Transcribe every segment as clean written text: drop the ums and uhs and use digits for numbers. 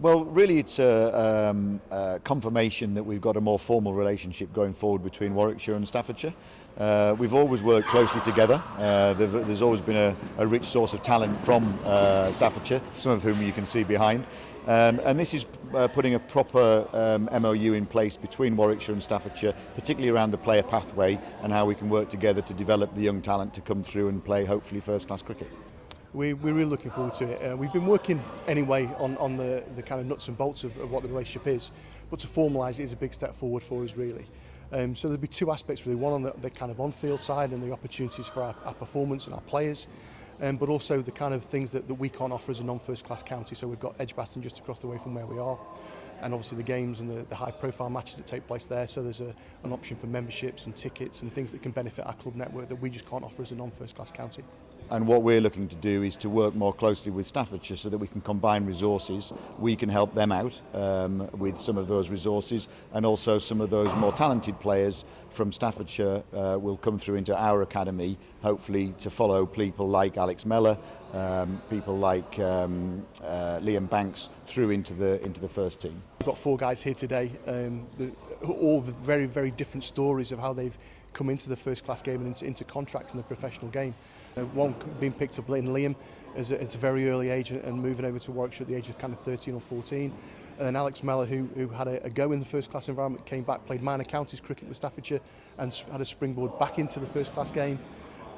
Well, really it's a confirmation that we've got a more formal relationship going forward between Warwickshire and Staffordshire. We've always worked closely together. There's always been a rich source of talent from Staffordshire, some of whom you can see behind. And this is putting a proper MOU in place between Warwickshire and Staffordshire, particularly around the player pathway and how we can work together to develop the young talent to come through and play hopefully first-class cricket. We're really looking forward to it. We've been working anyway on the kind of nuts and bolts of what the relationship is, but to formalise it is a big step forward for us really. So there'll be two aspects really, one on the kind of on-field side and the opportunities for our performance and our players, but also the kind of things that we can't offer as a non-first class county. So we've got Edgbaston just across the way from where we are, and obviously the games and the high profile matches that take place there, so there's an option for memberships and tickets and things that can benefit our club network that we just can't offer as a non-first class county. And what we're looking to do is to work more closely with Staffordshire so that we can combine resources. We can help them out with some of those resources, and also some of those more talented players from Staffordshire will come through into our academy, hopefully to follow people like Alex Mellor, people like Liam Banks through into the first team. We've got four guys here today, all with very, very different stories of how they've come into the first class game and into contracts in the professional game. One being picked up in Liam at a very early age and moving over to Warwickshire at the age of kind of 13 or 14. And then Alex Mellor, who had a go in the first class environment, came back, played minor counties cricket with Staffordshire and had a springboard back into the first class game.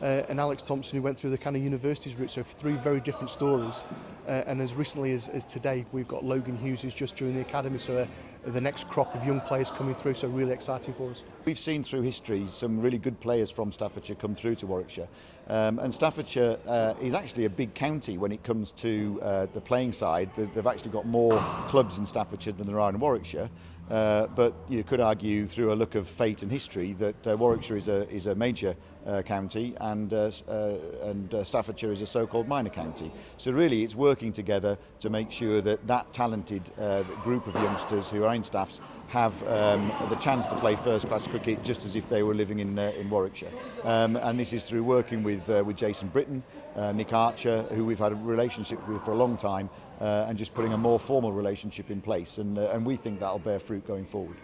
And Alex Thompson, who went through the kind of universities route, so three very different stories. And as recently as today, we've got Logan Hughes, who's just joined the academy, so the next crop of young players coming through, so really exciting for us. We've seen through history some really good players from Staffordshire come through to Warwickshire, and Staffordshire is actually a big county when it comes to the playing side. They've actually got more clubs in Staffordshire than there are in Warwickshire. But you could argue through a look of fate and history that Warwickshire is a major county and Staffordshire is a so-called minor county. So really it's working together to make sure that talented group of youngsters who are in Staffs have the chance to play first-class cricket just as if they were living in Warwickshire. And this is through working with Jason Britton, Nick Archer, who we've had a relationship with for a long time, and just putting a more formal relationship in place, and we think that'll bear fruit going forward.